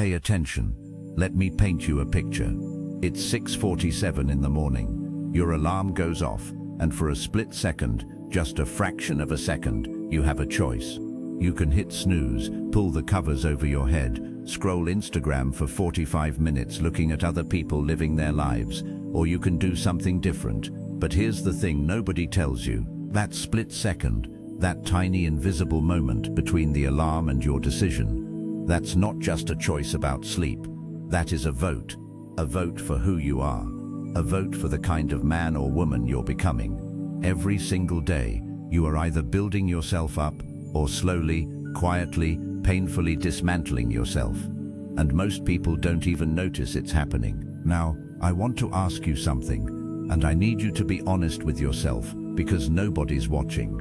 Pay attention. Let me paint you a picture. It's 6:47 in the morning. Your alarm goes off, and for a split second, just a fraction of a second, you have a choice. You can hit snooze, pull the covers over your head, scroll Instagram for 45 minutes looking at other people living their lives, or you can do something different. But here's the thing nobody tells you. That split second, that tiny invisible moment between the alarm and your decision, that's not just a choice about sleep. That is a vote for who you are, a vote for the kind of man or woman you're becoming. Every single day, you are either building yourself up or slowly, quietly, painfully dismantling yourself. And most people don't even notice it's happening. Now, I want to ask you something, and I need you to be honest with yourself, because nobody's watching.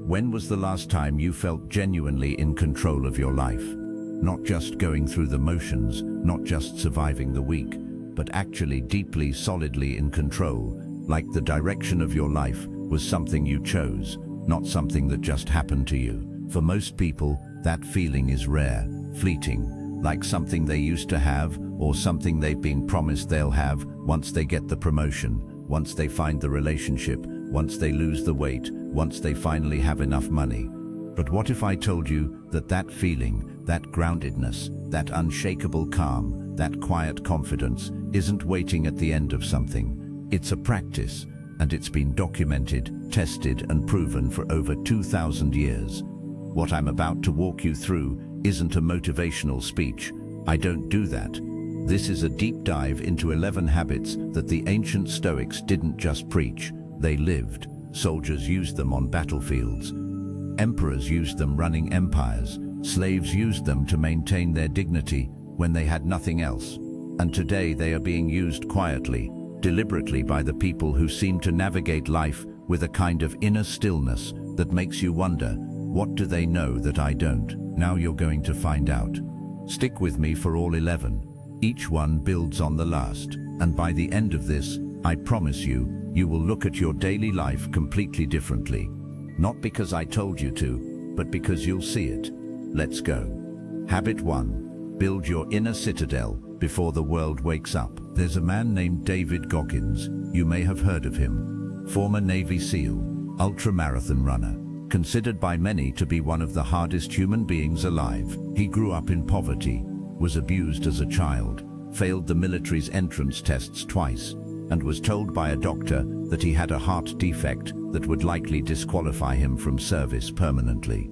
When was the last time you felt genuinely in control of your life? Not just going through the motions, not just surviving the week, but actually deeply, solidly in control, like the direction of your life was something you chose, not something that just happened to you. For most people, that feeling is rare, fleeting, like something they used to have or something they've been promised they'll have once they get the promotion, once they find the relationship, once they lose the weight, once they finally have enough money. But what if I told you that that feeling, that groundedness, that unshakable calm, that quiet confidence isn't waiting at the end of something? It's a practice, and it's been documented, tested, and proven for over 2,000 years. What I'm about to walk you through isn't a motivational speech. I don't do that. This is a deep dive into 11 habits that the ancient Stoics didn't just preach, they lived. Soldiers used them on battlefields. Emperors used them running empires. Slaves used them to maintain their dignity when they had nothing else. And today they are being used quietly, deliberately by the people who seem to navigate life with a kind of inner stillness that makes you wonder, what do they know that I don't? Now you're going to find out. Stick with me for all 11. Each one builds on the last. And by the end of this, I promise you, you will look at your daily life completely differently. Not because I told you to, but because you'll see it. Let's go. Habit 1. Build your inner citadel before the world wakes up. There's a man named David Goggins. You may have heard of him. Former Navy SEAL, ultra-marathon runner. Considered by many to be one of the hardest human beings alive. He grew up in poverty, was abused as a child, failed the military's entrance tests twice, and was told by a doctor that he had a heart defect that would likely disqualify him from service permanently.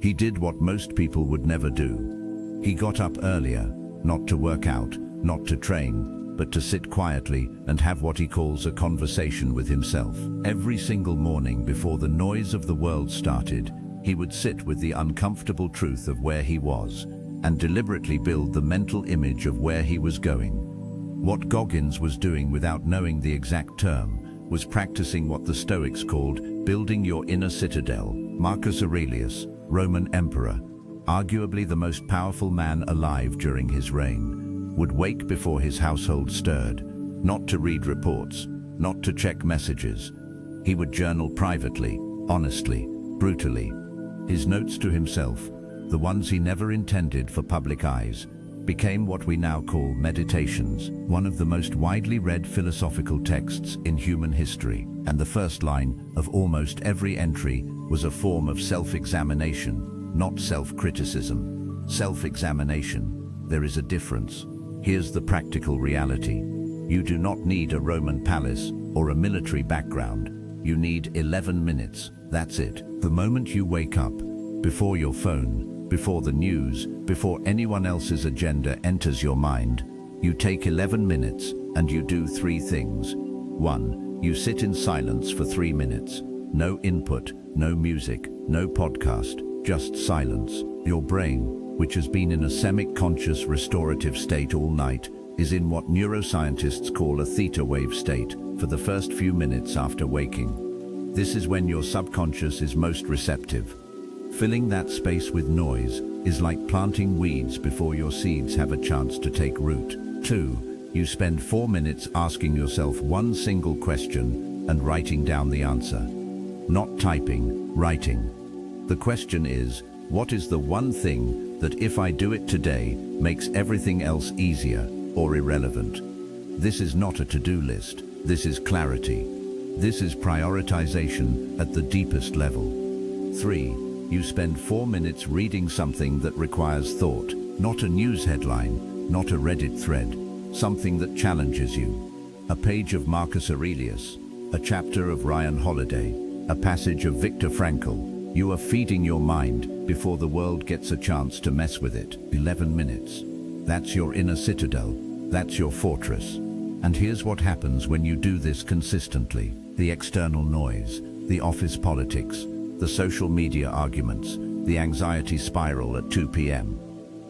He did what most people would never do. He got up earlier, not to work out, not to train, but to sit quietly and have what he calls a conversation with himself. Every single morning before the noise of the world started, he would sit with the uncomfortable truth of where he was and deliberately build the mental image of where he was going. What Goggins was doing without knowing the exact term was practicing what the Stoics called building your inner citadel. Marcus Aurelius, Roman emperor, arguably the most powerful man alive during his reign, would wake before his household stirred, not to read reports, not to check messages. He would journal privately, honestly, brutally. His notes to himself, the ones he never intended for public eyes, became what we now call meditations, one of the most widely read philosophical texts in human history. And the first line of almost every entry was a form of self-examination, not self-criticism. Self-examination. There is a difference. Here's the practical reality. You do not need a Roman palace or a military background. You need 11 minutes. That's it. The moment you wake up, before your phone, before the news, before anyone else's agenda enters your mind, you take 11 minutes and you do 3 things. 1. You sit in silence for 3 minutes. No input, no music, no podcast, just silence. Your brain, which has been in a semi-conscious restorative state all night, is in what neuroscientists call a theta wave state for the first few minutes after waking. This is when your subconscious is most receptive. Filling that space with noise is like planting weeds before your seeds have a chance to take root. 2. You spend 4 minutes asking yourself one single question and writing down the answer. Not typing, writing. The question is, what is the one thing that if I do it today makes everything else easier or irrelevant. This is not a to-do list. This is clarity. This is prioritization at the deepest level. 3. You spend 4 minutes reading something that requires thought, not a news headline, not a Reddit thread, something that challenges you. A page of Marcus Aurelius, a chapter of Ryan Holiday, a passage of Viktor Frankl. You are feeding your mind before the world gets a chance to mess with it. 11 minutes. That's your inner citadel. That's your fortress. And here's what happens when you do this consistently. The external noise, the office politics, the social media arguments, the anxiety spiral at 2 p.m.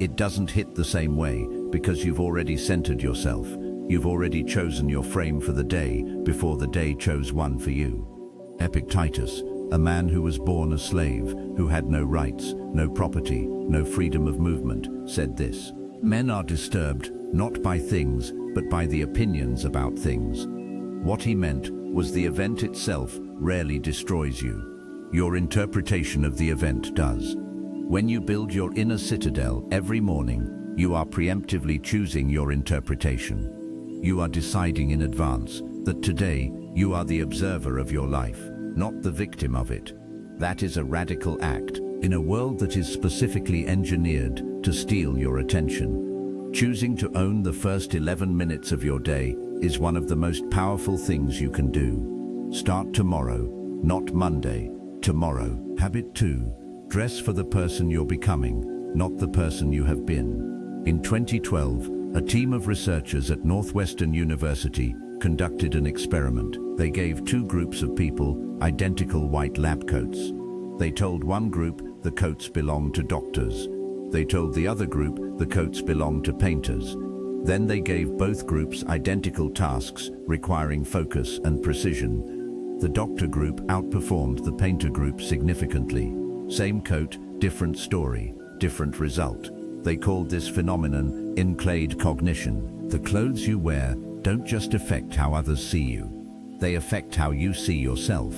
It doesn't hit the same way because you've already centered yourself. You've already chosen your frame for the day before the day chose one for you. Epictetus, a man who was born a slave, who had no rights, no property, no freedom of movement, said this: "Men are disturbed not by things, but by the opinions about things." What he meant was the event itself rarely destroys you. Your interpretation of the event does. When you build your inner citadel every morning, you are preemptively choosing your interpretation. You are deciding in advance that today you are the observer of your life, not the victim of it. That is a radical act in a world that is specifically engineered to steal your attention. Choosing to own the first 11 minutes of your day is one of the most powerful things you can do. Start tomorrow, not Monday. Tomorrow. Habit 2. Dress for the person you're becoming, not the person you have been. In 2012, a team of researchers at Northwestern University conducted an experiment. They gave 2 groups of people identical white lab coats. They told one group the coats belonged to doctors. They told the other group the coats belonged to painters. Then they gave both groups identical tasks requiring focus and precision. The doctor group outperformed the painter group significantly. Same coat, different story, different result. They called this phenomenon enclave cognition. The clothes you wear don't just affect how others see you. They affect how you see yourself.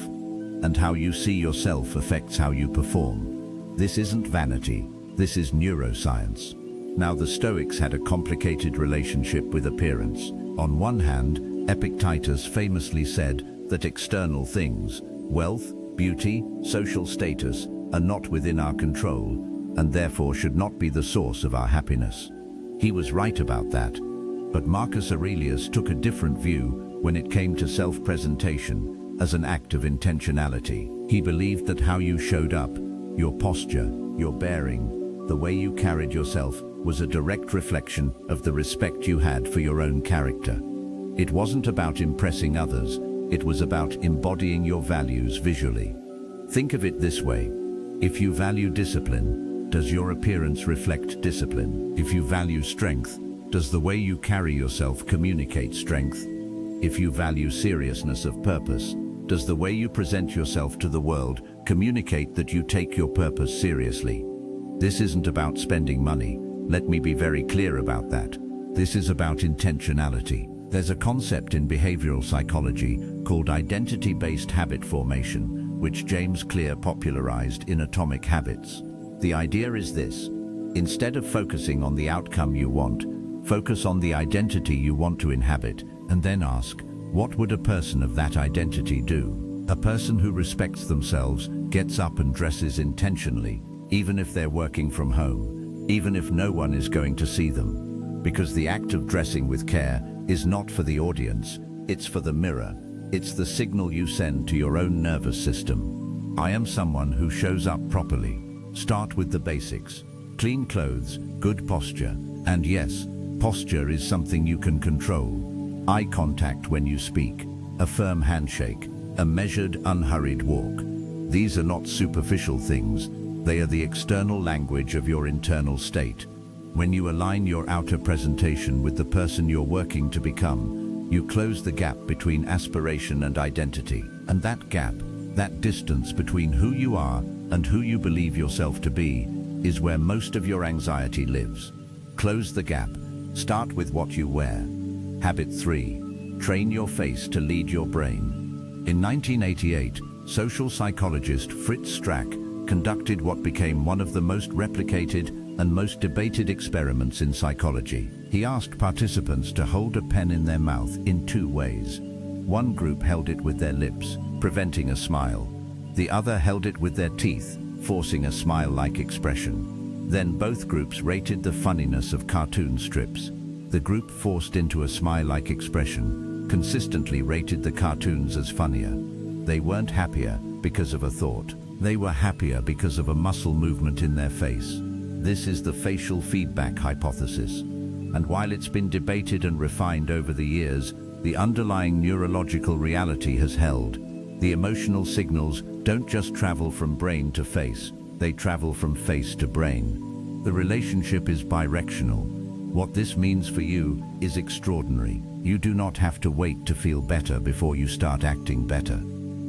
And how you see yourself affects how you perform. This isn't vanity. This is neuroscience. Now, the Stoics had a complicated relationship with appearance. On one hand, Epictetus famously said that external things, wealth, beauty, social status, are not within our control and therefore should not be the source of our happiness. He was right about that. But Marcus Aurelius took a different view when it came to self-presentation as an act of intentionality. He believed that how you showed up, your posture, your bearing, the way you carried yourself was a direct reflection of the respect you had for your own character. It wasn't about impressing others, it was about embodying your values visually. Think of it this way. If you value discipline, does your appearance reflect discipline? If you value strength, does the way you carry yourself communicate strength? If you value seriousness of purpose, does the way you present yourself to the world communicate that you take your purpose seriously? This isn't about spending money. Let me be very clear about that. This is about intentionality. There's a concept in behavioral psychology called identity-based habit formation, which James Clear popularized in Atomic Habits. The idea is this: instead of focusing on the outcome you want, focus on the identity you want to inhabit, and then ask, what would a person of that identity do? A person who respects themselves gets up and dresses intentionally, even if they're working from home, even if no one is going to see them. Because the act of dressing with care is not for the audience, it's for the mirror. It's the signal you send to your own nervous system. I am someone who shows up properly. Start with the basics. Clean clothes, good posture, and yes, posture is something you can control. Eye contact when you speak, a firm handshake, a measured, unhurried walk. These are not superficial things. They are the external language of your internal state. When you align your outer presentation with the person you're working to become, you close the gap between aspiration and identity. And that gap, that distance between who you are and who you believe yourself to be, is where most of your anxiety lives. Close the gap. Start with what you wear. Habit 3. Train your face to lead your brain. In 1988, social psychologist Fritz Strack conducted what became one of the most replicated and most debated experiments in psychology. He asked participants to hold a pen in their mouth in two ways. One group held it with their lips, preventing a smile. The other held it with their teeth, forcing a smile-like expression. Then both groups rated the funniness of cartoon strips. The group forced into a smile-like expression consistently rated the cartoons as funnier. They weren't happier because of a thought. They were happier because of a muscle movement in their face. This is the facial feedback hypothesis. And while it's been debated and refined over the years, the underlying neurological reality has held. The emotional signals don't just travel from brain to face, they travel from face to brain. The relationship is bidirectional. What this means for you is extraordinary. You do not have to wait to feel better before you start acting better.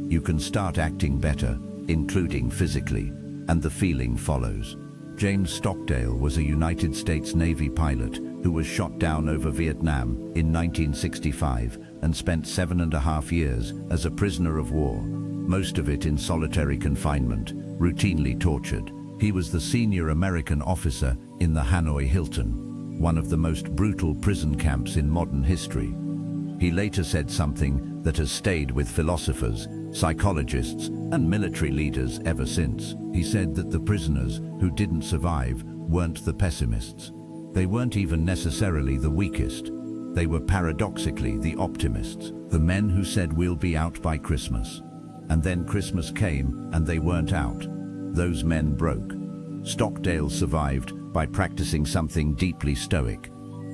You can start acting better, including physically, and the feeling follows. James Stockdale was a United States Navy pilot who was shot down over Vietnam in 1965 and spent 7.5 years as a prisoner of war, most of it in solitary confinement, routinely tortured. He was the senior American officer in the Hanoi Hilton, one of the most brutal prison camps in modern history. He later said something that has stayed with philosophers, psychologists, and military leaders ever since. He said that the prisoners who didn't survive weren't the pessimists. They weren't even necessarily the weakest. They were paradoxically the optimists, the men who said we'll be out by Christmas. And then Christmas came and they weren't out. Those men broke. Stockdale survived by practicing something deeply Stoic.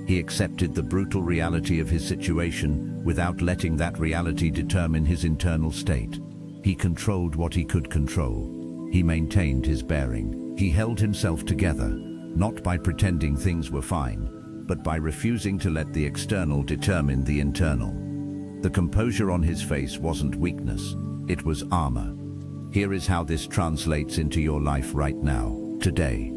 He accepted the brutal reality of his situation without letting that reality determine his internal state. He controlled what he could control. He maintained his bearing. He held himself together, not by pretending things were fine, but by refusing to let the external determine the internal. The composure on his face wasn't weakness, it was armor. Here is how this translates into your life right now, today.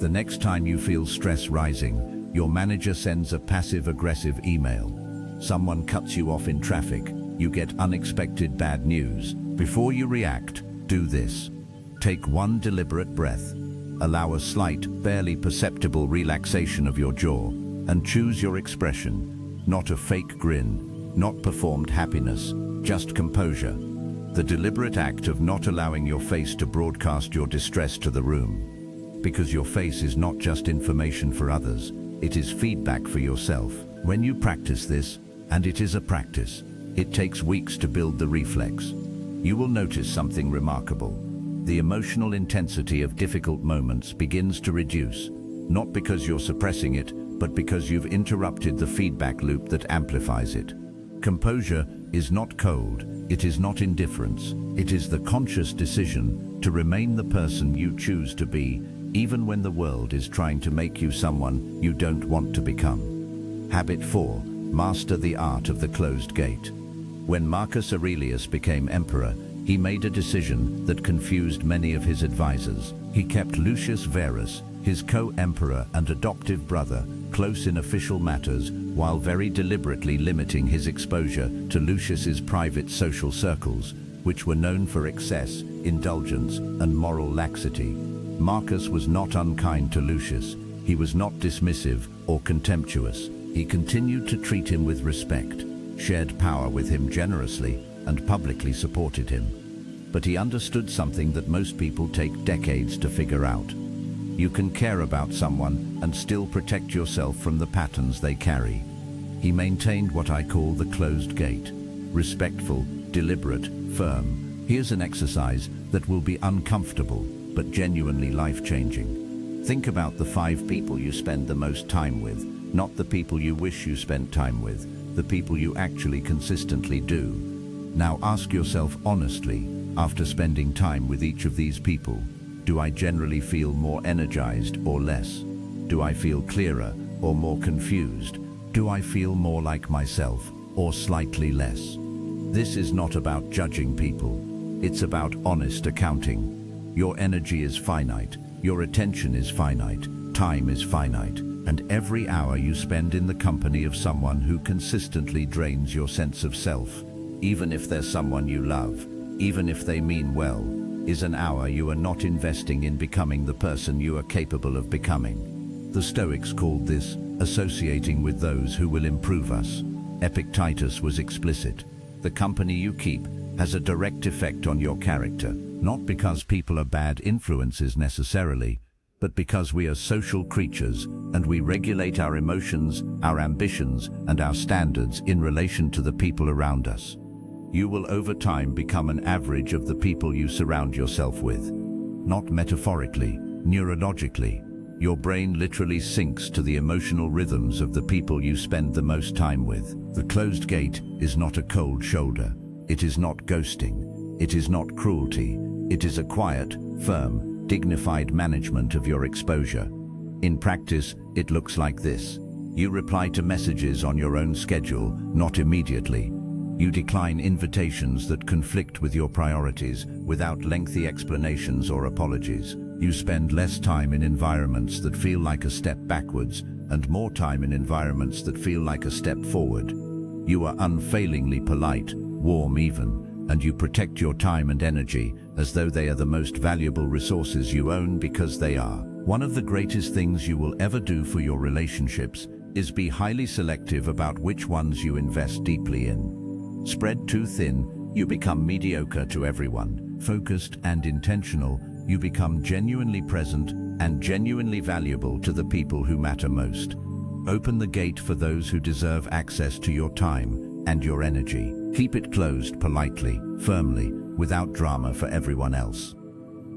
The next time you feel stress rising, your manager sends a passive-aggressive email. Someone cuts you off in traffic. You get unexpected bad news. Before you react, do this. Take one deliberate breath. Allow a slight, barely perceptible relaxation of your jaw, and choose your expression. Not a fake grin, not performed happiness, just composure. The deliberate act of not allowing your face to broadcast your distress to the room. Because your face is not just information for others, it is feedback for yourself. When you practice this, and it is a practice, it takes weeks to build the reflex, you will notice something remarkable. The emotional intensity of difficult moments begins to reduce, not because you're suppressing it, but because you've interrupted the feedback loop that amplifies it. Composure is not cold, it is not indifference, it is the conscious decision to remain the person you choose to be, even when the world is trying to make you someone you don't want to become. Habit 4. Master the art of the closed gate. When Marcus Aurelius became emperor, he made a decision that confused many of his advisors. He kept Lucius Verus, his co-emperor and adoptive brother, close in official matters, while very deliberately limiting his exposure to Lucius's private social circles, which were known for excess, indulgence, and moral laxity. Marcus was not unkind to Lucius. He was not dismissive or contemptuous. He continued to treat him with respect, shared power with him generously, and publicly supported him. But he understood something that most people take decades to figure out. You can care about someone and still protect yourself from the patterns they carry. He maintained what I call the closed gate. Respectful, deliberate, firm. Here's an exercise that will be uncomfortable, but genuinely life-changing. Think about the 5 people you spend the most time with, not the people you wish you spent time with, the people you actually consistently do. Now ask yourself honestly, after spending time with each of these people, do I generally feel more energized or less? Do I feel clearer or more confused? Do I feel more like myself or slightly less? This is not about judging people. It's about honest accounting. Your energy is finite, your attention is finite, time is finite, and every hour you spend in the company of someone who consistently drains your sense of self, even if they're someone you love, even if they mean well, is an hour you are not investing in becoming the person you are capable of becoming. The Stoics called this associating with those who will improve us. Epictetus was explicit. The company you keep has a direct effect on your character, not because people are bad influences necessarily, but because we are social creatures and we regulate our emotions, our ambitions, and our standards in relation to the people around us. You will over time become an average of the people you surround yourself with. Not metaphorically, neurologically. Your brain literally syncs to the emotional rhythms of the people you spend the most time with. The closed gate is not a cold shoulder. It is not ghosting. It is not cruelty. It is a quiet, firm, dignified management of your exposure. In practice, it looks like this. You reply to messages on your own schedule, not immediately. You decline invitations that conflict with your priorities without lengthy explanations or apologies. You spend less time in environments that feel like a step backwards and more time in environments that feel like a step forward. You are unfailingly polite, warm even, and you protect your time and energy as though they are the most valuable resources you own because they are. One of the greatest things you will ever do for your relationships is be highly selective about which ones you invest deeply in. Spread too thin, you become mediocre to everyone. Focused and intentional, you become genuinely present and genuinely valuable to the people who matter most. Open the gate for those who deserve access to your time and your energy. Keep it closed politely, firmly, without drama for everyone else.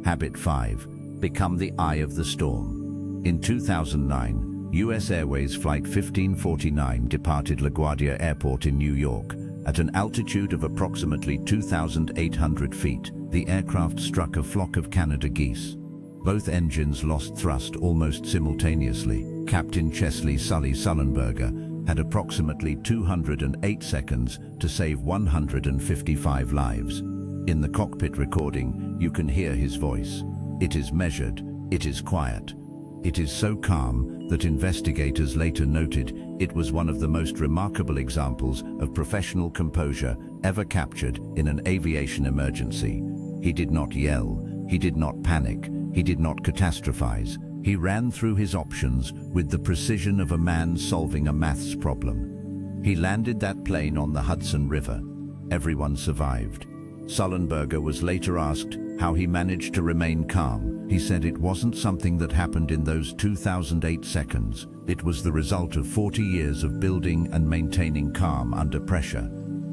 Habit 5. Become the eye of the storm. In 2009, US Airways Flight 1549 departed LaGuardia Airport in New York. At an altitude of approximately 2,800 feet, the aircraft struck a flock of Canada geese. Both engines lost thrust almost simultaneously. Captain Chesley Sully Sullenberger had approximately 208 seconds to save 155 lives. In the cockpit recording, you can hear his voice. It is measured, it is quiet. It is so calm that investigators later noted it was one of the most remarkable examples of professional composure ever captured in an aviation emergency. He did not yell, he did not panic, he did not catastrophize. He ran through his options with the precision of a man solving a maths problem. He landed that plane on the Hudson River. Everyone survived. Sullenberger was later asked how he managed to remain calm. He said it wasn't something that happened in those 2008 seconds. It was the result of 40 years of building and maintaining calm under pressure,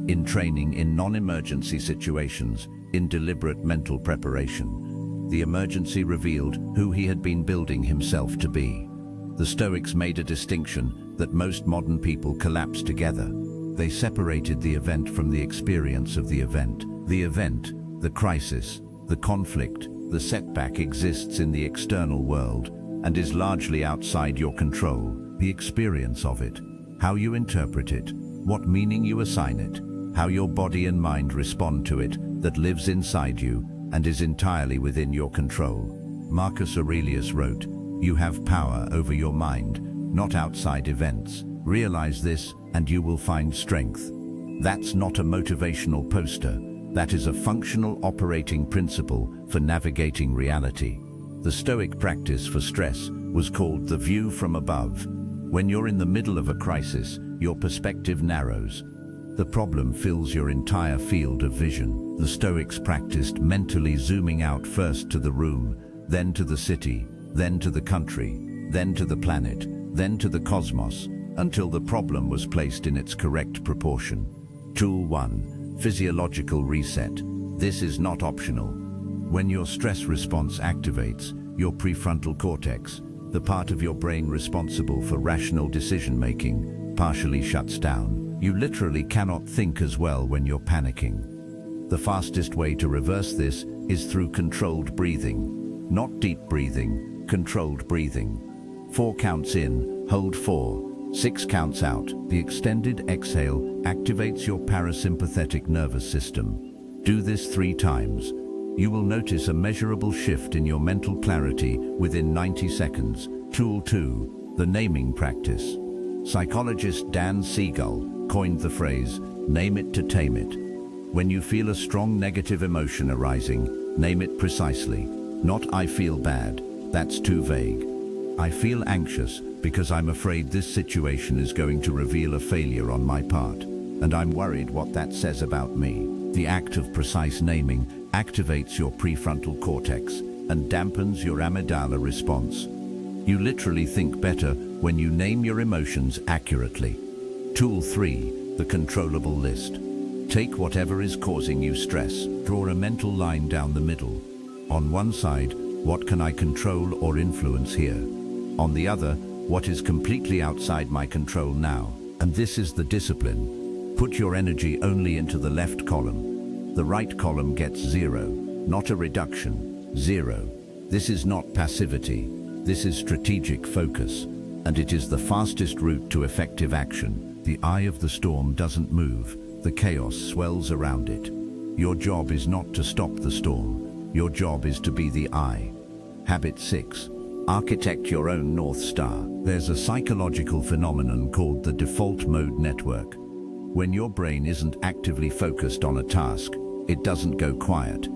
in training in non-emergency situations, in deliberate mental preparation. The emergency revealed who he had been building himself to be. The Stoics made a distinction that most modern people collapse together. They separated the event from the experience of the event. The event, the crisis, the conflict, the setback exists in the external world and is largely outside your control. The experience of it, how you interpret it, what meaning you assign it, how your body and mind respond to it, that lives inside you and is entirely within your control. Marcus Aurelius wrote, "You have power over your mind, not outside events. Realize this and you will find strength." That's not a motivational poster. That is a functional operating principle for navigating reality. The Stoic practice for stress was called the view from above. When you're in the middle of a crisis, your perspective narrows. The problem fills your entire field of vision. The Stoics practiced mentally zooming out first to the room, then to the city, then to the country, then to the planet, then to the cosmos, until the problem was placed in its correct proportion. Tool 1. Physiological reset. This is not optional. When your stress response activates, your prefrontal cortex, the part of your brain responsible for rational decision-making, partially shuts down. You literally cannot think as well when you're panicking. The fastest way to reverse this is through controlled breathing. Not deep breathing, controlled breathing. 4 counts in, hold 4. 6 counts out. The extended exhale activates your parasympathetic nervous system. Do this 3 times. You will notice a measurable shift in your mental clarity within 90 seconds. Tool 2. The naming practice. Psychologist Dan Siegel coined the phrase, "Name it to tame it." When you feel a strong negative emotion arising, Name it precisely. Not "I feel bad." That's too vague. "I feel anxious because I'm afraid this situation is going to reveal a failure on my part, and I'm worried what that says about me." The act of precise naming activates your prefrontal cortex and dampens your amygdala response. You literally think better when you name your emotions accurately. Tool 3, the controllable list. Take whatever is causing you stress. Draw a mental line down the middle. On one side, what can I control or influence here? On the other, what is completely outside my control now? And this is the discipline. Put your energy only into the left column. The right column gets 0, not a reduction, 0. This is not passivity. This is strategic focus, and it is the fastest route to effective action. The eye of the storm doesn't move. The chaos swells around it. Your job is not to stop the storm. Your job is to be the eye. Habit 6. Architect your own North Star. There's a psychological phenomenon called the default mode network. When your brain isn't actively focused on a task, it doesn't go quiet.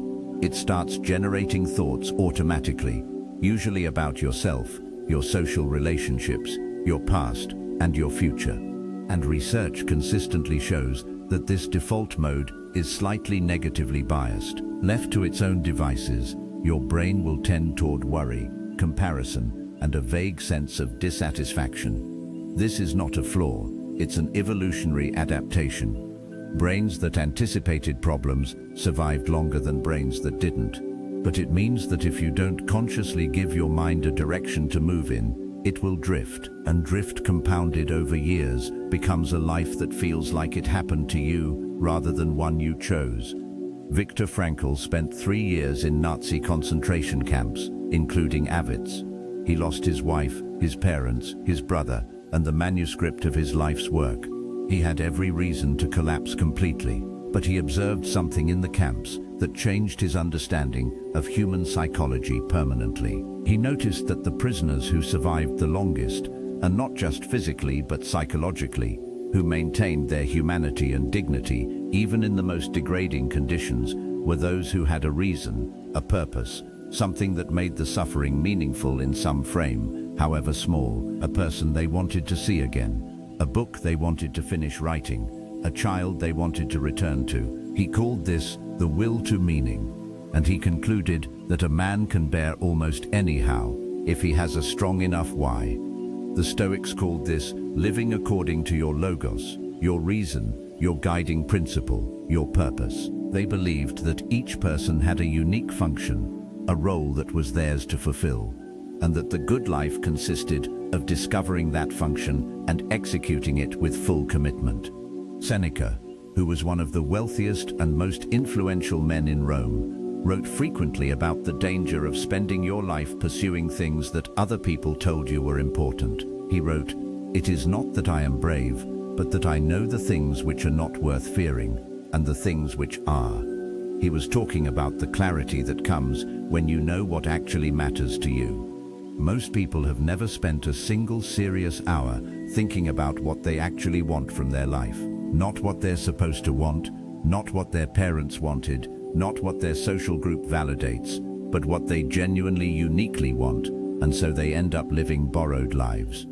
It starts generating thoughts automatically, usually about yourself, your social relationships, your past, and your future. And research consistently shows that this default mode is slightly negatively biased. Left to its own devices, your brain will tend toward worry, comparison, and a vague sense of dissatisfaction. This is not a flaw, it's an evolutionary adaptation. Brains that anticipated problems survived longer than brains that didn't. But it means that if you don't consciously give your mind a direction to move in, it will drift, and drift compounded over years becomes a life that feels like it happened to you rather than one you chose. Viktor Frankl spent 3 years in Nazi concentration camps, including Auschwitz. He lost his wife, his parents, his brother, and the manuscript of his life's work. He had every reason to collapse completely, but he observed something in the camps that changed his understanding of human psychology permanently. He noticed that the prisoners who survived the longest, and not just physically but psychologically, who maintained their humanity and dignity even in the most degrading conditions, were those who had a reason, a purpose, something that made the suffering meaningful in some frame, however small, a person they wanted to see again, a book they wanted to finish writing, a child they wanted to return to. He called this the will to meaning, and he concluded that a man can bear almost any how if he has a strong enough why. The Stoics called this living according to your logos, your reason, your guiding principle, your purpose. They believed that each person had a unique function, a role that was theirs to fulfill, and that the good life consisted of discovering that function and executing it with full commitment. Seneca, who was one of the wealthiest and most influential men in Rome, wrote frequently about the danger of spending your life pursuing things that other people told you were important. He wrote, "It is not that I am brave, but that I know the things which are not worth fearing, and the things which are." He was talking about the clarity that comes when you know what actually matters to you. Most people have never spent a single serious hour thinking about what they actually want from their life. Not what they're supposed to want, not what their parents wanted, not what their social group validates, but what they genuinely, uniquely want, and so they end up living borrowed lives.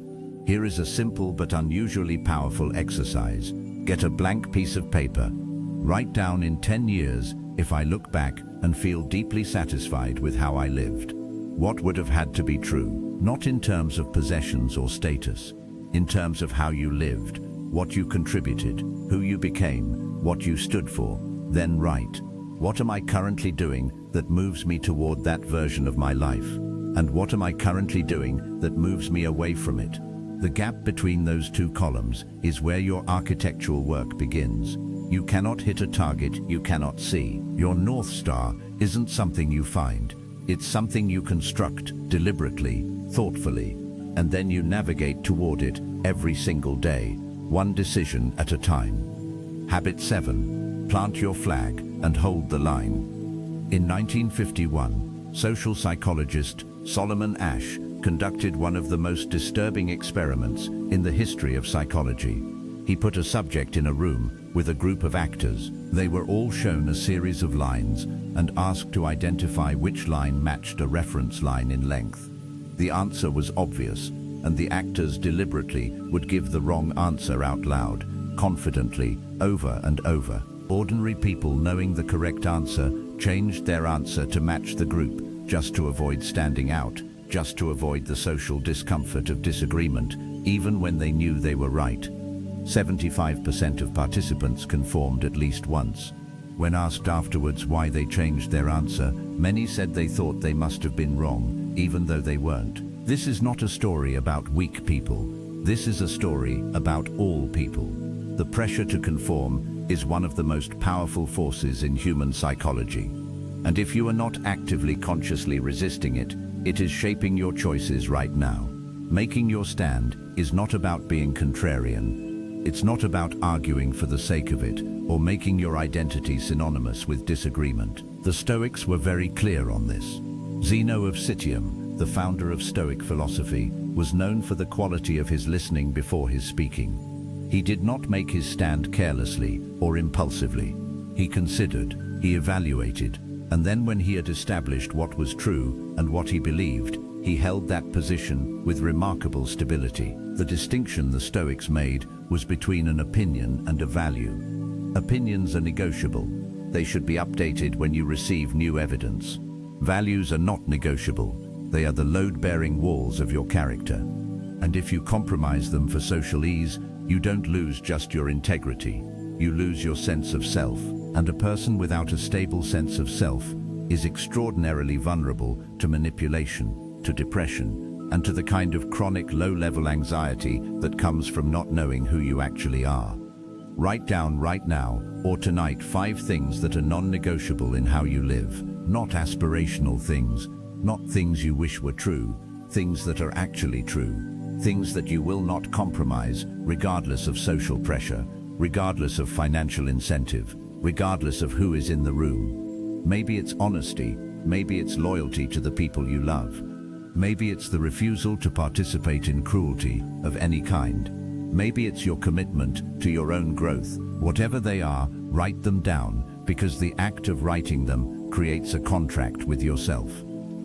Here is a simple but unusually powerful exercise. Get a blank piece of paper. Write down in 10 years, if I look back and feel deeply satisfied with how I lived. What would have had to be true? Not in terms of possessions or status, in terms of how you lived, what you contributed, who you became, what you stood for. Then write, what am I currently doing that moves me toward that version of my life? And what am I currently doing that moves me away from it? The gap between those two columns is where your architectural work begins. You cannot hit a target you cannot see. Your North Star isn't something you find. It's something you construct deliberately, thoughtfully, and then you navigate toward it every single day, one decision at a time. Habit 7. Plant your flag and hold the line. In 1951, social psychologist Solomon Asch conducted one of the most disturbing experiments in the history of psychology. He put a subject in a room with a group of actors. They were all shown a series of lines and asked to identify which line matched a reference line in length. The answer was obvious, and the actors deliberately would give the wrong answer out loud, confidently, over and over. Ordinary people, knowing the correct answer, changed their answer to match the group, just to avoid standing out, just to avoid the social discomfort of disagreement, even when they knew they were right. 75% of participants conformed at least once. When asked afterwards why they changed their answer, many said they thought they must have been wrong, even though they weren't. This is not a story about weak people. This is a story about all people. The pressure to conform is one of the most powerful forces in human psychology. And if you are not actively consciously resisting it, it is shaping your choices right now. Making your stand is not about being contrarian. It's not about arguing for the sake of it, or making your identity synonymous with disagreement. The Stoics were very clear on this. Zeno of Citium, the founder of Stoic philosophy, was known for the quality of his listening before his speaking. He did not make his stand carelessly or impulsively. He considered, he evaluated, and then when he had established what was true and what he believed, he held that position with remarkable stability. The distinction the Stoics made was between an opinion and a value. Opinions are negotiable. They should be updated when you receive new evidence. Values are not negotiable. They are the load-bearing walls of your character. And if you compromise them for social ease, you don't lose just your integrity. You lose your sense of self. And a person without a stable sense of self is extraordinarily vulnerable to manipulation, to depression, and to the kind of chronic low-level anxiety that comes from not knowing who you actually are. Write down right now or tonight 5 things that are non-negotiable in how you live. Not aspirational things, not things you wish were true, things that are actually true. Things that you will not compromise, regardless of social pressure, regardless of financial incentive, regardless of who is in the room. Maybe it's honesty, maybe it's loyalty to the people you love. Maybe it's the refusal to participate in cruelty of any kind. Maybe it's your commitment to your own growth. Whatever they are, write them down, because the act of writing them creates a contract with yourself.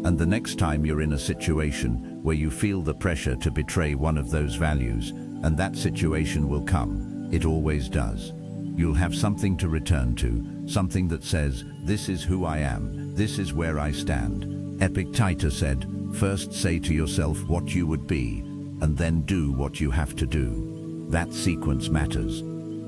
And the next time you're in a situation where you feel the pressure to betray one of those values, and that situation will come, it always does, you'll have something to return to, something that says, this is who I am, this is where I stand. Epictetus said, first say to yourself what you would be, and then do what you have to do. That sequence matters.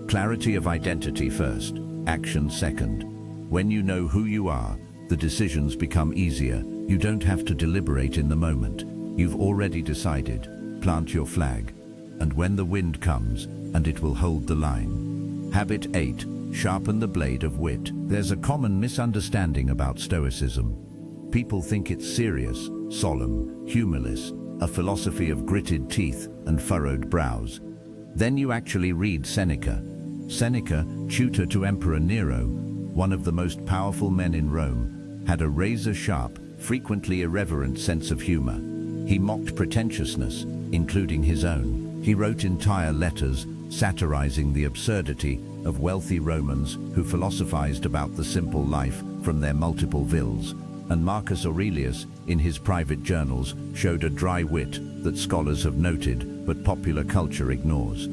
Clarity of identity first, action second. When you know who you are, the decisions become easier. You don't have to deliberate in the moment. You've already decided. Plant your flag. And when the wind comes, and it will hold the line. Habit 8. Sharpen the blade of wit. There's a common misunderstanding about Stoicism. People think it's serious, solemn, humorless, a philosophy of gritted teeth and furrowed brows. Then you actually read Seneca. Seneca, tutor to Emperor Nero, one of the most powerful men in Rome, had a razor-sharp, frequently irreverent sense of humor. He mocked pretentiousness, including his own. He wrote entire letters satirizing the absurdity of wealthy Romans who philosophized about the simple life from their multiple villas. And Marcus Aurelius, in his private journals, showed a dry wit that scholars have noted but popular culture ignores.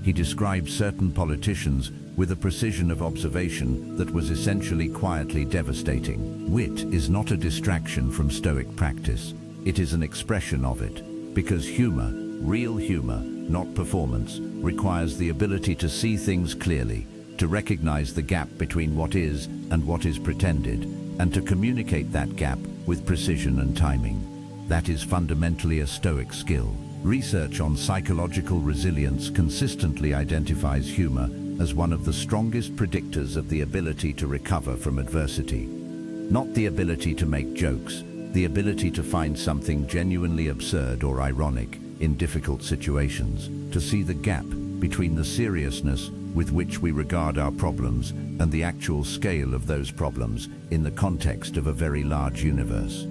He described certain politicians with a precision of observation that was essentially quietly devastating. Wit is not a distraction from Stoic practice. It is an expression of it, because humor, real humor, not performance, requires the ability to see things clearly, to recognize the gap between what is and what is pretended, and to communicate that gap with precision and timing. That is fundamentally a Stoic skill. Research on psychological resilience consistently identifies humor as one of the strongest predictors of the ability to recover from adversity. Not the ability to make jokes, the ability to find something genuinely absurd or ironic in difficult situations, to see the gap between the seriousness with which we regard our problems and the actual scale of those problems in the context of a very large universe.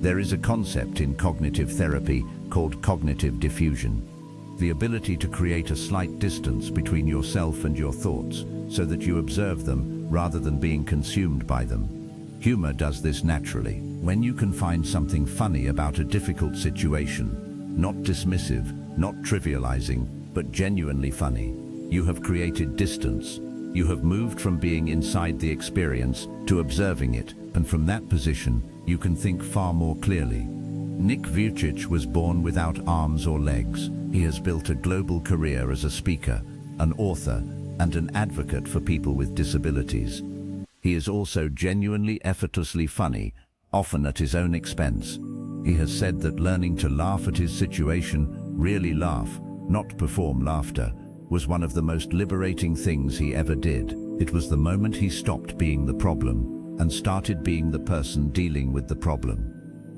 There is a concept in cognitive therapy called cognitive diffusion. the ability to create a slight distance between yourself and your thoughts so that you observe them rather than being consumed by them. Humor does this naturally. When you can find something funny about a difficult situation, not dismissive, not trivializing, but genuinely funny, you have created distance. You have moved from being inside the experience to observing it, and from that position, you can think far more clearly. Nick Vujicic was born without arms or legs. He has built a global career as a speaker, an author, and an advocate for people with disabilities. He is also genuinely effortlessly funny, often at his own expense. He has said that learning to laugh at his situation, really laugh, not perform laughter, was one of the most liberating things he ever did. It was the moment he stopped being the problem and started being the person dealing with the problem.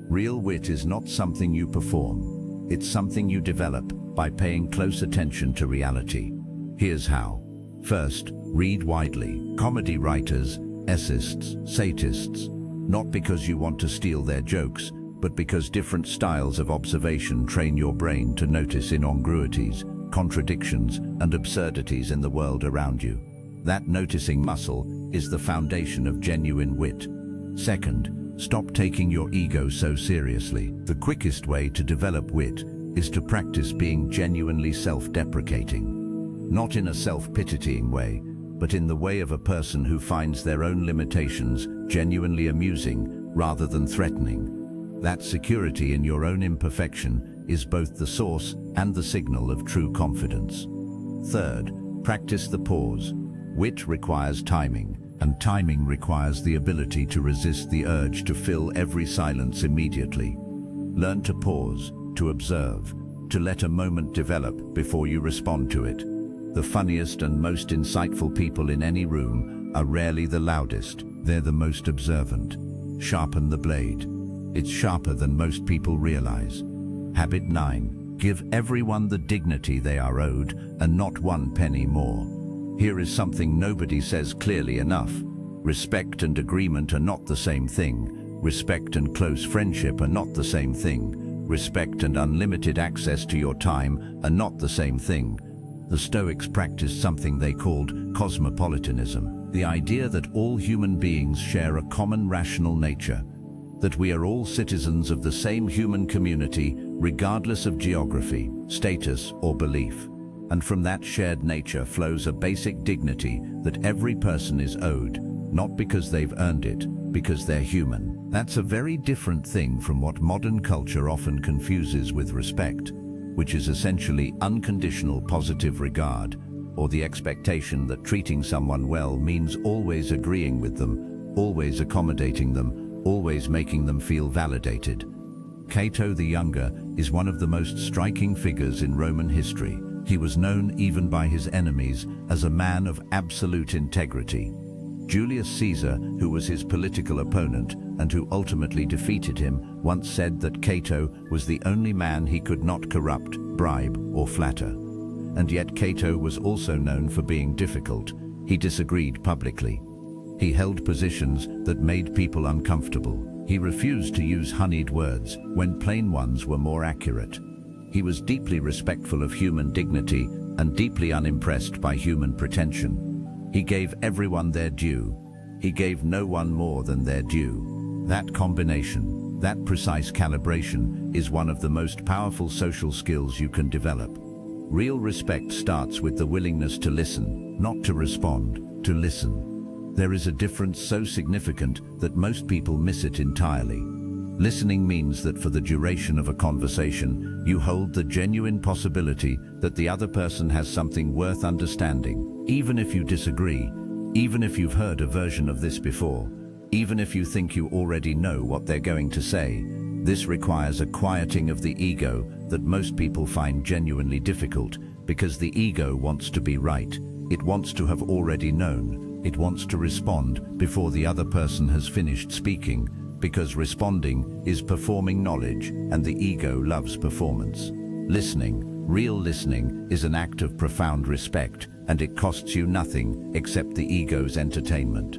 Real wit is not something you perform. It's something you develop by paying close attention to reality. Here's how. First, read widely. Comedy writers, essayists, satists, not because you want to steal their jokes, but because different styles of observation train your brain to notice incongruities, contradictions, and absurdities in the world around you. That noticing muscle is the foundation of genuine wit. Second, stop taking your ego so seriously. The quickest way to develop wit is to practice being genuinely self-deprecating. Not in a self-pitying way, but in the way of a person who finds their own limitations genuinely amusing rather than threatening. That security in your own imperfection is both the source and the signal of true confidence. Third, practice the pause. Wit requires timing, and timing requires the ability to resist the urge to fill every silence immediately. Learn to pause, to observe, to let a moment develop before you respond to it. The funniest and most insightful people in any room are rarely the loudest. They're the most observant. Sharpen the blade. It's sharper than most people realize. Habit 9. Give everyone the dignity they are owed and not 1 penny more. Here is something nobody says clearly enough. Respect and agreement are not the same thing. Respect and close friendship are not the same thing. Respect and unlimited access to your time are not the same thing. The Stoics practiced something they called cosmopolitanism, the idea that all human beings share a common rational nature, that we are all citizens of the same human community regardless of geography, status, or belief. And from that shared nature flows a basic dignity that every person is owed, not because they've earned it, because they're human. That's a very different thing from what modern culture often confuses with respect, which is essentially unconditional positive regard, or the expectation that treating someone well means always agreeing with them, always accommodating them, always making them feel validated. Cato the Younger is one of the most striking figures in Roman history. He was known even by his enemies as a man of absolute integrity. Julius Caesar, who was his political opponent and who ultimately defeated him, once said that Cato was the only man he could not corrupt, bribe, or flatter. And yet Cato was also known for being difficult. He disagreed publicly. He held positions that made people uncomfortable. He refused to use honeyed words when plain ones were more accurate. He was deeply respectful of human dignity and deeply unimpressed by human pretension. He gave everyone their due. He gave no one more than their due. That combination, that precise calibration, is one of the most powerful social skills you can develop. Real respect starts with the willingness to listen, not to respond, to listen. There is a difference so significant that most people miss it entirely. Listening means that for the duration of a conversation, you hold the genuine possibility that the other person has something worth understanding. Even if you disagree, even if you've heard a version of this before, even if you think you already know what they're going to say, this requires a quieting of the ego that most people find genuinely difficult, because the ego wants to be right. It wants to have already known. It wants to respond before the other person has finished speaking, because responding is performing knowledge, and the ego loves performance. Listening, real listening, is an act of profound respect, and it costs you nothing except the ego's entertainment.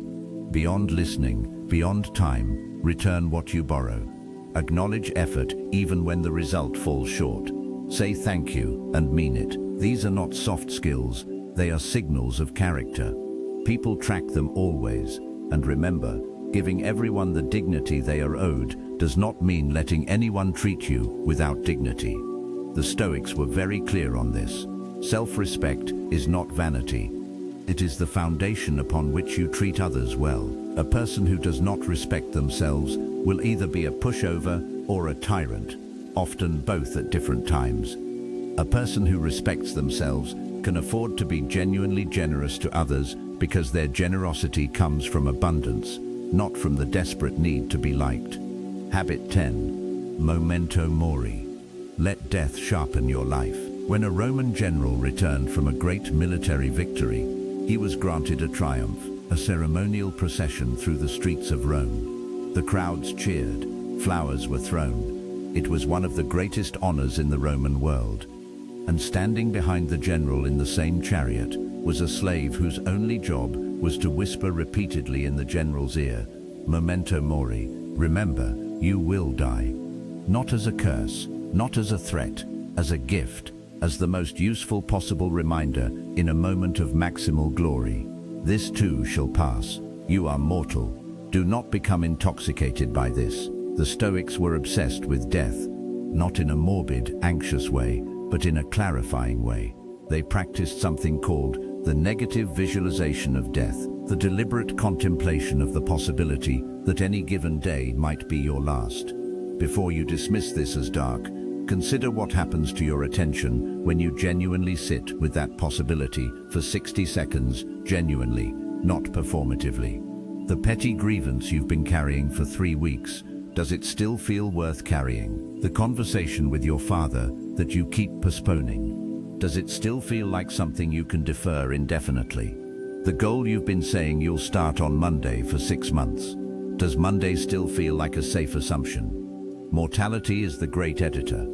Beyond listening, beyond time, return what you borrow. Acknowledge effort even when the result falls short. Say thank you and mean it. These are not soft skills, they are signals of character. People track them always, and remember, giving everyone the dignity they are owed does not mean letting anyone treat you without dignity. The Stoics were very clear on this. Self-respect is not vanity. It is the foundation upon which you treat others well. A person who does not respect themselves will either be a pushover or a tyrant, often both at different times. A person who respects themselves can afford to be genuinely generous to others because their generosity comes from abundance, not from the desperate need to be liked. Habit 10. Memento mori. Let death sharpen your life. When a Roman general returned from a great military victory, he was granted a triumph, a ceremonial procession through the streets of Rome. The crowds cheered, flowers were thrown. It was one of the greatest honors in the Roman world. And standing behind the general in the same chariot was a slave whose only job was to whisper repeatedly in the general's ear, "Memento mori, remember, you will die." Not as a curse, not as a threat, as a gift, as the most useful possible reminder in a moment of maximal glory. This too shall pass. You are mortal. Do not become intoxicated by this. The Stoics were obsessed with death, not in a morbid, anxious way, but in a clarifying way. They practiced something called the negative visualization of death, the deliberate contemplation of the possibility that any given day might be your last. Before you dismiss this as dark, consider what happens to your attention when you genuinely sit with that possibility for 60 seconds, genuinely, not performatively. The petty grievance you've been carrying for 3 weeks, does it still feel worth carrying? The conversation with your father that you keep postponing, does it still feel like something you can defer indefinitely? The goal you've been saying you'll start on Monday for 6 months, does Monday still feel like a safe assumption? Mortality is the great editor.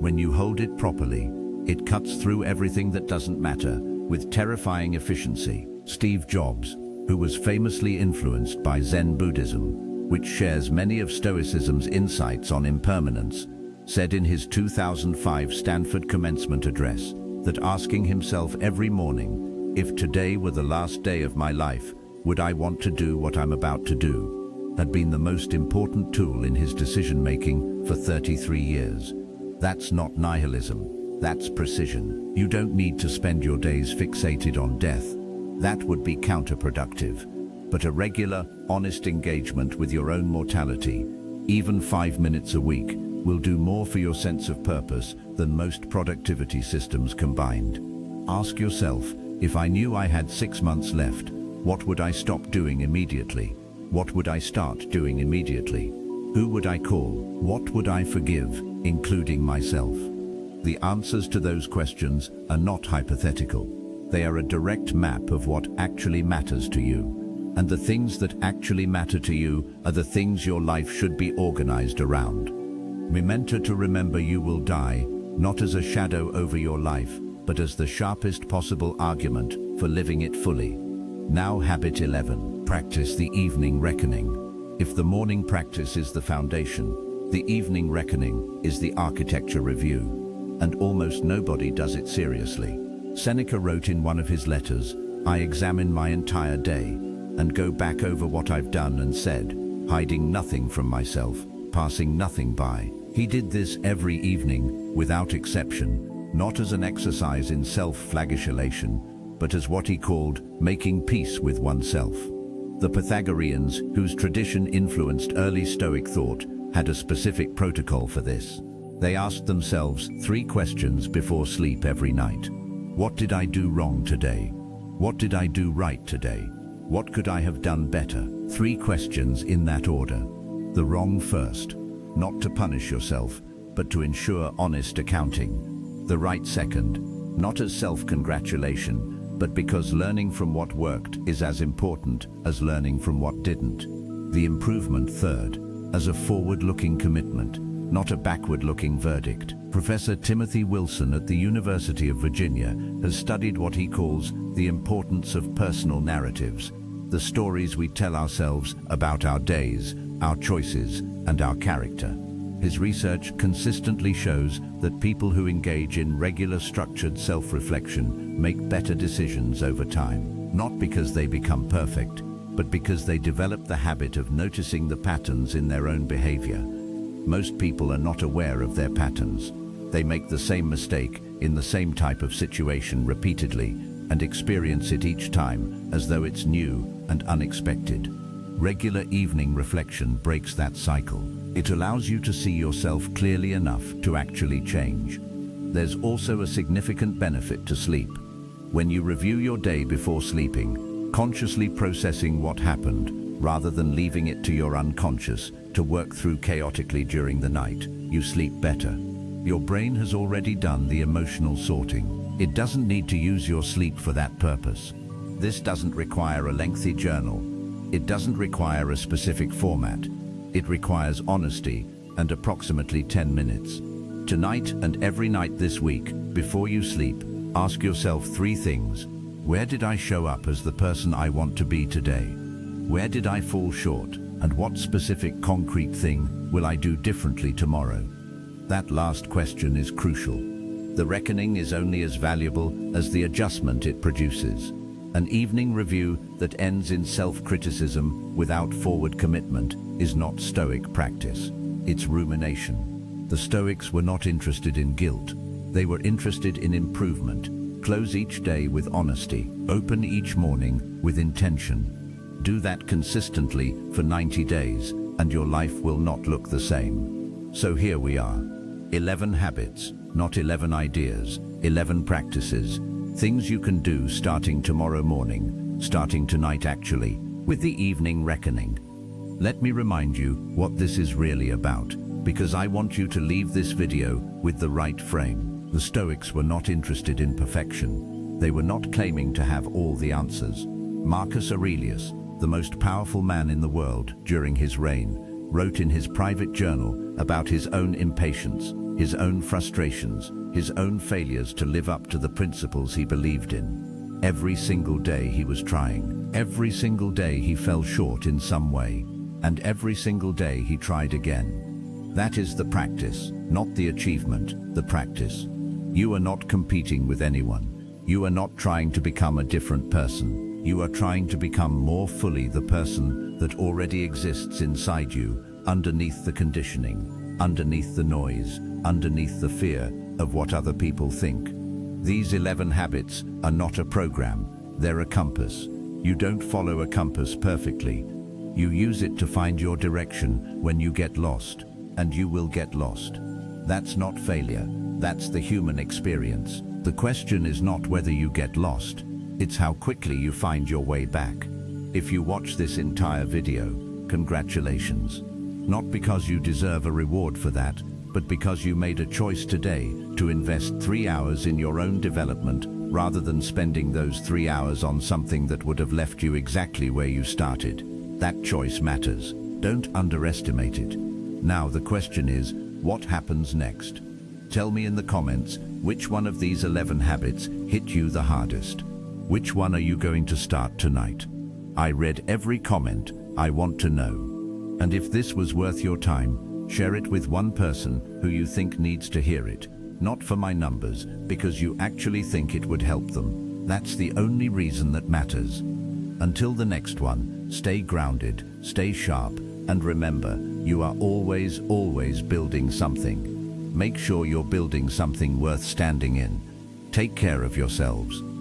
When you hold it properly, it cuts through everything that doesn't matter with terrifying efficiency. Steve Jobs, who was famously influenced by Zen Buddhism, which shares many of Stoicism's insights on impermanence, said in his 2005 Stanford commencement address that asking himself every morning, if today were the last day of my life, would I want to do what I'm about to do, had been the most important tool in his decision-making for 33 years. That's not nihilism, that's precision. You don't need to spend your days fixated on death. That would be counterproductive. But a regular, honest engagement with your own mortality, even 5 minutes a week, will do more for your sense of purpose than most productivity systems combined. Ask yourself, if I knew I had 6 months left, what would I stop doing immediately? What would I start doing immediately? Who would I call? What would I forgive, including myself? The answers to those questions are not hypothetical. They are a direct map of what actually matters to you. And the things that actually matter to you are the things your life should be organized around. Memento to remember you will die, not as a shadow over your life, but as the sharpest possible argument for living it fully. Now habit 11, practice the evening reckoning. If the morning practice is the foundation, the evening reckoning is the architecture review, and almost nobody does it seriously. Seneca wrote in one of his letters, "I examine my entire day and go back over what I've done and said, hiding nothing from myself, passing nothing by." He did this every evening, without exception, not as an exercise in self-flagellation, but as what he called making peace with oneself. The Pythagoreans, whose tradition influenced early Stoic thought, had a specific protocol for this. They asked themselves 3 questions before sleep every night. What did I do wrong today? What did I do right today? What could I have done better? 3 questions in that order. The wrong first, not to punish yourself, but to ensure honest accounting. The right second, not as self-congratulation, but because learning from what worked is as important as learning from what didn't. The improvement third, as a forward-looking commitment, not a backward-looking verdict. Professor Timothy Wilson at the University of Virginia has studied what he calls the importance of personal narratives, the stories we tell ourselves about our days, our choices, and our character. His research consistently shows that people who engage in regular structured self-reflection make better decisions over time, not because they become perfect, but because they develop the habit of noticing the patterns in their own behavior. Most people are not aware of their patterns. They make the same mistake in the same type of situation repeatedly and experience it each time as though it's new and unexpected. Regular evening reflection breaks that cycle. It allows you to see yourself clearly enough to actually change. There's also a significant benefit to sleep. When you review your day before sleeping, consciously processing what happened, rather than leaving it to your unconscious to work through chaotically during the night, you sleep better. Your brain has already done the emotional sorting. It doesn't need to use your sleep for that purpose. This doesn't require a lengthy journal. It doesn't require a specific format. It requires honesty and approximately 10 minutes. Tonight and every night this week, before you sleep, ask yourself 3 things. Where did I show up as the person I want to be today? Where did I fall short? And what specific concrete thing will I do differently tomorrow? That last question is crucial. The reckoning is only as valuable as the adjustment it produces. An evening review that ends in self-criticism without forward commitment is not Stoic practice. It's rumination. The Stoics were not interested in guilt. They were interested in improvement. Close each day with honesty. Open each morning with intention. Do that consistently for 90 days, and your life will not look the same. So here we are. 11 habits, not 11 ideas. 11 practices. Things you can do starting tomorrow morning, starting tonight actually, with the evening reckoning. Let me remind you what this is really about, because I want you to leave this video with the right frame. The Stoics were not interested in perfection. They were not claiming to have all the answers. Marcus Aurelius, the most powerful man in the world during his reign, wrote in his private journal about his own impatience, his own frustrations, his own failures to live up to the principles he believed in. Every single day he was trying. Every single day he fell short in some way. And every single day he tried again. That is the practice, not the achievement, the practice. You are not competing with anyone. You are not trying to become a different person. You are trying to become more fully the person that already exists inside you, underneath the conditioning, underneath the noise, underneath the fear of what other people think. These 11 habits are not a program, they're a compass. You don't follow a compass perfectly. You use it to find your direction when you get lost, and you will get lost. That's not failure, that's the human experience. The question is not whether you get lost, it's how quickly you find your way back. If you watch this entire video, congratulations. Not because you deserve a reward for that, but because you made a choice today to invest 3 hours in your own development rather than spending those 3 hours on something that would have left you exactly where you started. That choice matters. Don't underestimate it. Now the question is, what happens next? Tell me in the comments which one of these 11 habits hit you the hardest. Which one are you going to start tonight? I read every comment. I want to know. And if this was worth your time, share it with one person who you think needs to hear it. Not for my numbers, because you actually think it would help them. That's the only reason that matters. Until the next one, stay grounded, stay sharp, and remember, you are always building something. Make sure you're building something worth standing in. Take care of yourselves.